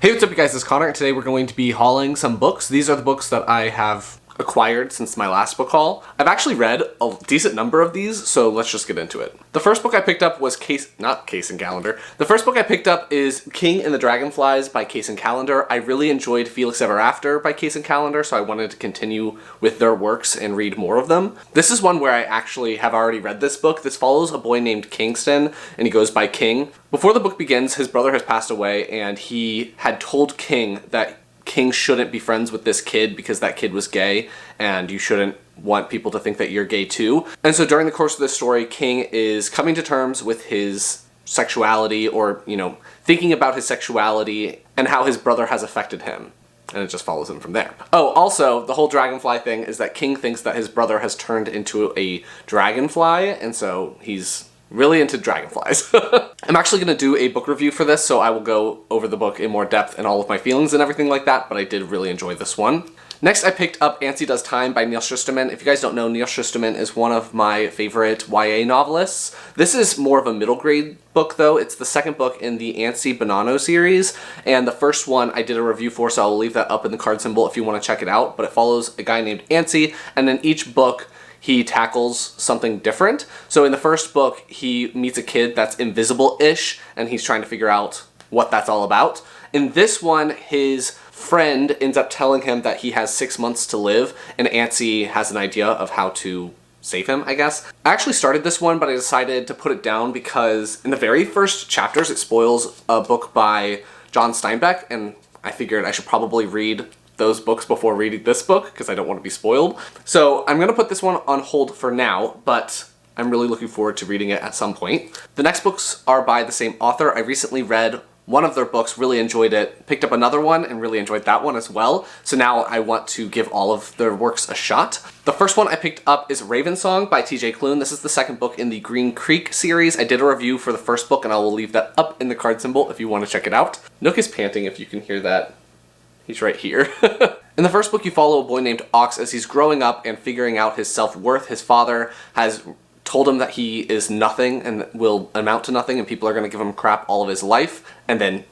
Hey, what's up you guys, it's Connor, and today we're going to be hauling some books. These are the books that I have acquired since my last book haul. I've actually read a decent number of these, so let's just get into it. The first book I picked up was not Case and Calendar. The first book I picked up is King and the Dragonflies by Case and Calendar. I really enjoyed Felix Ever After by Case and Calendar, so I wanted to continue with their works and read more of them. This is one where I actually have already read this book. This follows a boy named Kingston, and he goes by King. Before the book begins, his brother has passed away, and he had told King that King shouldn't be friends with this kid because that kid was gay, and you shouldn't want people to think that you're gay too. And so during the course of this story, King is coming to terms with his sexuality, or, thinking about his sexuality and how his brother has affected him. And it just follows him from there. Oh, also, the whole dragonfly thing is that King thinks that his brother has turned into a dragonfly, and so he's really into dragonflies. I'm actually going to do a book review for this, so I will go over the book in more depth and all of my feelings and everything like that, but I did really enjoy this one. Next, I picked up Antsy Does Time by Neil Shusterman. If you guys don't know, Neil Shusterman is one of my favorite YA novelists. This is more of a middle grade book, though. It's the second book in the Antsy Bonanno series, and the first one I did a review for, so I'll leave that up in the card symbol if you want to check it out, but it follows a guy named Antsy, and in each book, he tackles something different. So in the first book, he meets a kid that's invisible-ish, and he's trying to figure out what that's all about. In this one, his friend ends up telling him that he has 6 months to live, and Antsy has an idea of how to save him, I guess. I actually started this one, but I decided to put it down because in the very first chapters, it spoils a book by John Steinbeck, and I figured I should probably read those books before reading this book because I don't want to be spoiled. So I'm going to put this one on hold for now, but I'm really looking forward to reading it at some point. The next books are by the same author. I recently read one of their books, really enjoyed it, picked up another one and really enjoyed that one as well. So now I want to give all of their works a shot. The first one I picked up is Wolfsong by TJ Klune. This is the second book in the Green Creek series. I did a review for the first book and I will leave that up in the card symbol if you want to check it out. Nook is panting if you can hear that. He's right here. In the first book, you follow a boy named Ox as he's growing up and figuring out his self-worth. His father has told him that he is nothing and will amount to nothing, and people are going to give him crap all of his life, and then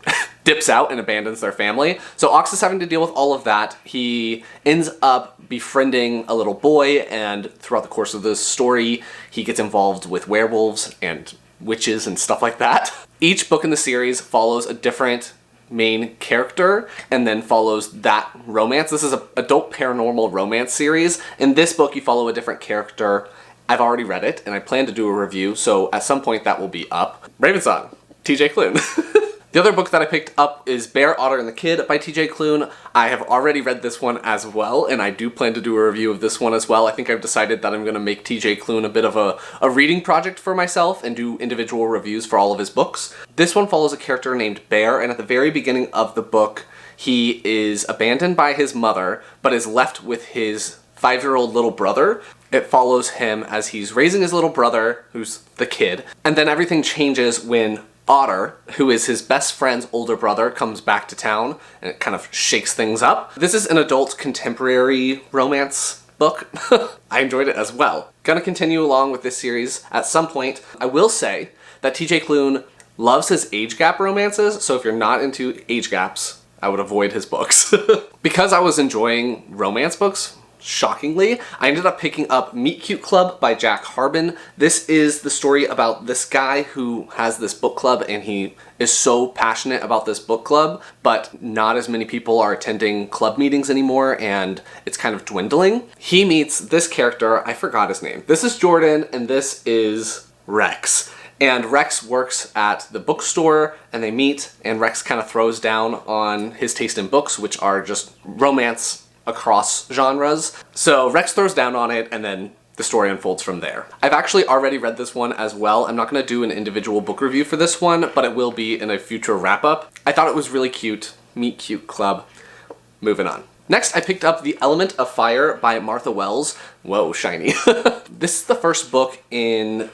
dips out and abandons their family. So Ox is having to deal with all of that. He ends up befriending a little boy, and throughout the course of the story, he gets involved with werewolves and witches and stuff like that. Each book in the series follows a different main character and then follows that romance. This is an adult paranormal romance series. In this book, you follow a different character. I've already read it and I plan to do a review, so at some point that will be up. Wolfsong, TJ Klune. The other book that I picked up is Bear, Otter, and the Kid by TJ Klune. I have already read this one as well, and I do plan to do a review of this one as well. I think I've decided that I'm going to make TJ Klune a bit of a reading project for myself and do individual reviews for all of his books. This one follows a character named Bear, and at the very beginning of the book, he is abandoned by his mother, but is left with his 5-year-old little brother. It follows him as he's raising his little brother, who's the kid, and then everything changes when Otter, who is his best friend's older brother, comes back to town, and it kind of shakes things up. This is an adult contemporary romance book. I enjoyed it as well. Gonna continue along with this series at some point. I will say that TJ Klune loves his age gap romances, so if you're not into age gaps, I would avoid his books. Because I was enjoying romance books, shockingly, I ended up picking up Meet Cute Club by Jack Harbin. This is the story about this guy who has this book club, and he is so passionate about this book club, but not as many people are attending club meetings anymore, and it's kind of dwindling. He meets this character, I forgot his name. This is Jordan, and this is Rex. And Rex works at the bookstore, and they meet, and Rex kind of throws down on his taste in books, which are just romance across genres. So Rex throws down on it, and then the story unfolds from there. I've actually already read this one as well. I'm not going to do an individual book review for this one, but it will be in a future wrap-up. I thought it was really cute. Meet Cute Club. Moving on. Next, I picked up The Element of Fire by Martha Wells. Whoa, shiny. This is the first book in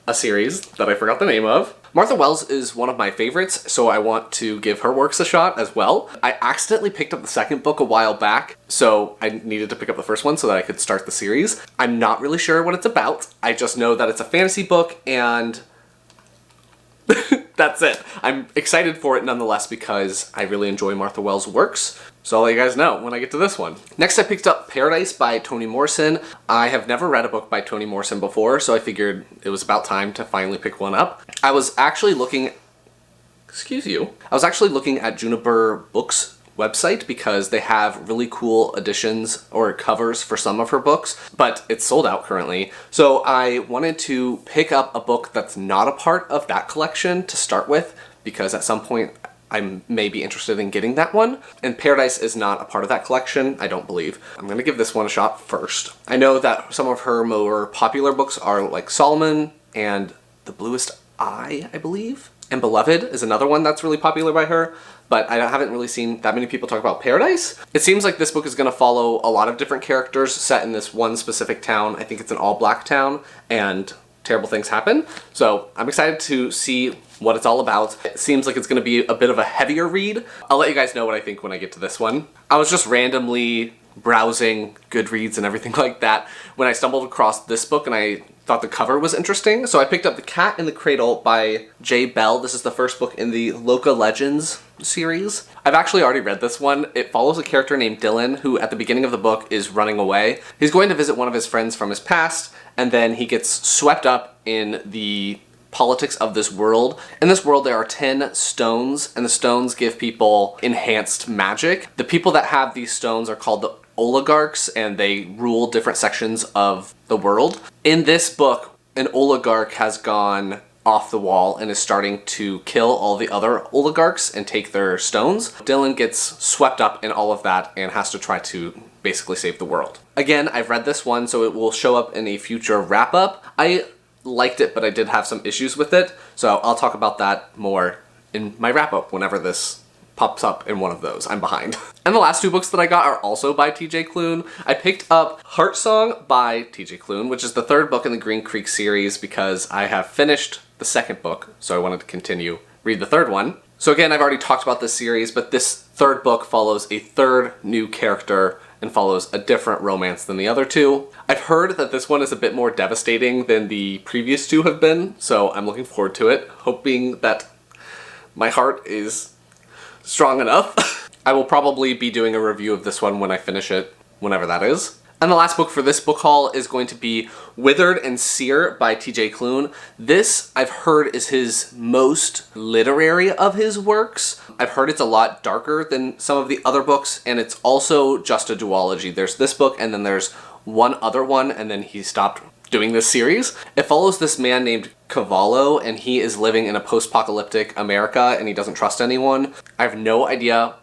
a series that I forgot the name of. Martha Wells is one of my favorites, so I want to give her works a shot as well. I accidentally picked up the second book a while back, so I needed to pick up the first one so that I could start the series. I'm not really sure what it's about. I just know that it's a fantasy book, and That's it. I'm excited for it nonetheless because I really enjoy Martha Wells' works. So I'll let you guys know when I get to this one. Next I picked up Paradise by Toni Morrison. I have never read a book by Toni Morrison before, so I figured it was about time to finally pick one up. I was actually looking at Juniper Books website because they have really cool editions or covers for some of her books, but it's sold out currently. So I wanted to pick up a book that's not a part of that collection to start with, because at some point I may be interested in getting that one. And Paradise is not a part of that collection, I don't believe. I'm gonna give this one a shot first. I know that some of her more popular books are like Solomon and The Bluest Eye, I believe. And Beloved is another one that's really popular by her, but I haven't really seen that many people talk about Paradise. It seems like this book is going to follow a lot of different characters set in this one specific town. I think it's an all-black town, and terrible things happen. So I'm excited to see what it's all about. It seems like it's going to be a bit of a heavier read. I'll let you guys know what I think when I get to this one. I was just randomly browsing Goodreads and everything like that when I stumbled across this book, and I thought the cover was interesting. So I picked up The Cat in the Cradle by J. Bell. This is the first book in the Loca Legends series. I've actually already read this one. It follows a character named Dylan who at the beginning of the book is running away. He's going to visit one of his friends from his past, and then he gets swept up in the politics of this world. In this world there are 10 stones, and the stones give people enhanced magic. The people that have these stones are called the oligarchs, and they rule different sections of the world. In this book, an oligarch has gone off the wall and is starting to kill all the other oligarchs and take their stones. Dylan gets swept up in all of that and has to try to basically save the world. Again, I've read this one, so it will show up in a future wrap-up. I liked it, but I did have some issues with it, so I'll talk about that more in my wrap-up whenever this pops up in one of those. I'm behind. And the last two books that I got are also by TJ Klune. I picked up Heartsong by TJ Klune, which is the third book in the Green Creek series, because I have finished the second book, so I wanted to read the third one. So again, I've already talked about this series, but this third book follows a third new character and follows a different romance than the other two. I've heard that this one is a bit more devastating than the previous two have been, so I'm looking forward to it, hoping that my heart is strong enough. I will probably be doing a review of this one when I finish it, whenever that is. And the last book for this book haul is going to be Withered and Sear by TJ Klune. This, I've heard, is his most literary of his works. I've heard it's a lot darker than some of the other books, and it's also just a duology. There's this book, and then there's one other one, and then he stopped doing this series. It follows this man named Cavallo, and he is living in a post-apocalyptic America, and he doesn't trust anyone. I have no idea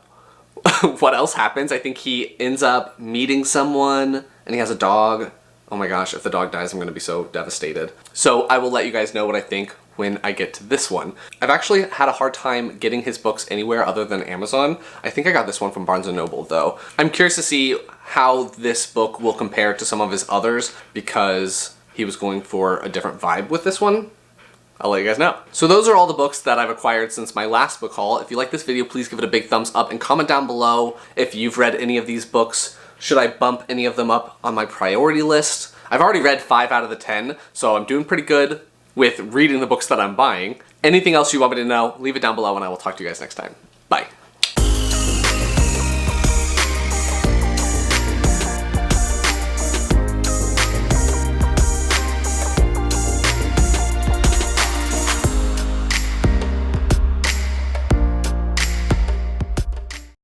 what else happens. I think he ends up meeting someone, and he has a dog. Oh my gosh, if the dog dies, I'm gonna be so devastated. So I will let you guys know what I think when I get to this one. I've actually had a hard time getting his books anywhere other than Amazon. I think I got this one from Barnes & Noble though. I'm curious to see how this book will compare to some of his others, because he was going for a different vibe with this one. I'll let you guys know. So those are all the books that I've acquired since my last book haul. If you like this video, please give it a big thumbs up and comment down below if you've read any of these books. Should I bump any of them up on my priority list? I've already read 5 out of the 10, so I'm doing pretty good with reading the books that I'm buying. Anything else you want me to know, leave it down below and I will talk to you guys next time. Bye.